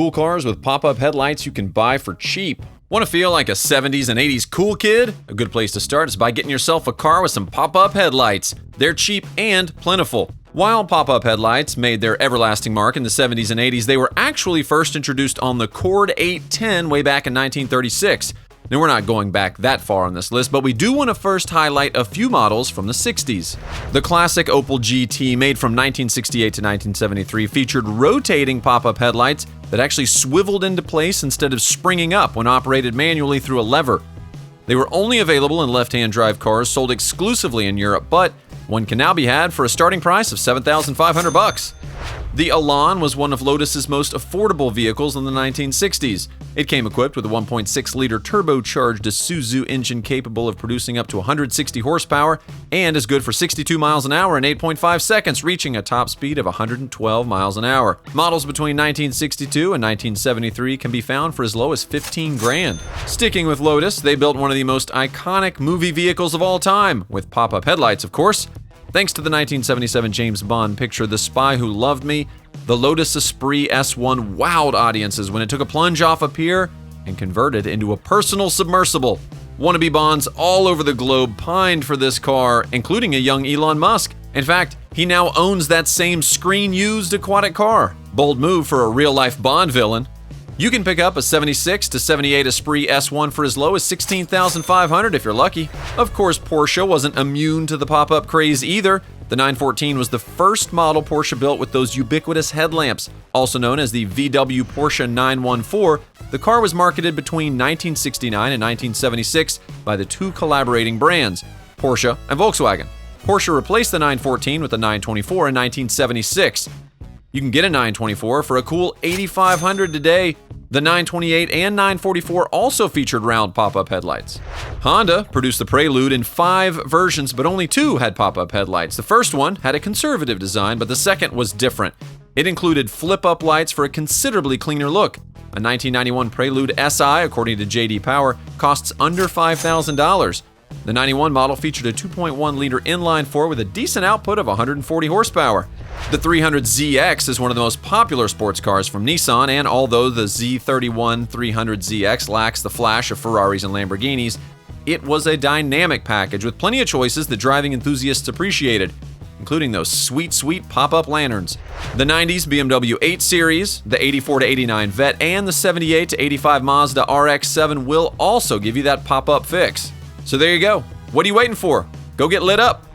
cool cars with pop-up headlights you can buy for cheap. Want to feel like a 70s and 80s cool kid? A good place to start is by getting yourself a car with some pop-up headlights. They're cheap and plentiful. While pop-up headlights made their everlasting mark in the 70s and 80s, they were actually first introduced on the Cord 810 way back in 1936. Now, we're not going back that far on this list, but we do want to first highlight a few models from the 60s. The classic Opel GT, made from 1968 to 1973, featured rotating pop-up headlights that actually swiveled into place instead of springing up when operated manually through a lever. They were only available in left-hand drive cars sold exclusively in Europe, but one can now be had for a starting price of $7,500. The Alan was one of Lotus's most affordable vehicles in the 1960s. It came equipped with a 1.6-liter turbocharged SuSe engine capable of producing up to 160 horsepower and is good for 62 miles an hour in 8.5 seconds, reaching a top speed of 112 miles an hour. Models between 1962 and 1973 can be found for as low as $15,000. Sticking with Lotus, they built one of the most iconic movie vehicles of all time, with pop-up headlights, of course. Thanks to the 1977 James Bond picture The Spy Who Loved Me, the Lotus Esprit S1 wowed audiences when it took a plunge off a pier and converted into a personal submersible. Wannabe Bonds all over the globe pined for this car, including a young Elon Musk. In fact, he now owns that same screen-used aquatic car. Bold move for a real-life Bond villain. You can pick up a 76 to 78 Esprit S1 for as low as $16,500 if you're lucky. Of course, Porsche wasn't immune to the pop-up craze either. The 914 was the first model Porsche built with those ubiquitous headlamps, also known as the VW Porsche 914. The car was marketed between 1969 and 1976 by the two collaborating brands, Porsche and Volkswagen. Porsche replaced the 914 with the 924 in 1976. You can get a 924 for a cool $8,500 today. The 928 and 944 also featured round pop-up headlights. Honda produced the Prelude in 5 versions, but only 2 had pop-up headlights. The first one had a conservative design, but the second was different. It included flip-up lights for a considerably cleaner look. A 1991 Prelude SI, according to J.D. Power, costs under $5,000. The 91 model featured a 2.1-liter inline-4 with a decent output of 140 horsepower. The 300ZX is one of the most popular sports cars from Nissan, and although the Z31 300ZX lacks the flash of Ferraris and Lamborghinis, it was a dynamic package with plenty of choices that driving enthusiasts appreciated, including those sweet pop-up lanterns. The 90s BMW 8 Series, the 84 to 89 Vet, and the 78 to 85 Mazda RX-7 will also give you that pop-up fix. So there you go. What are you waiting for? Go get lit up!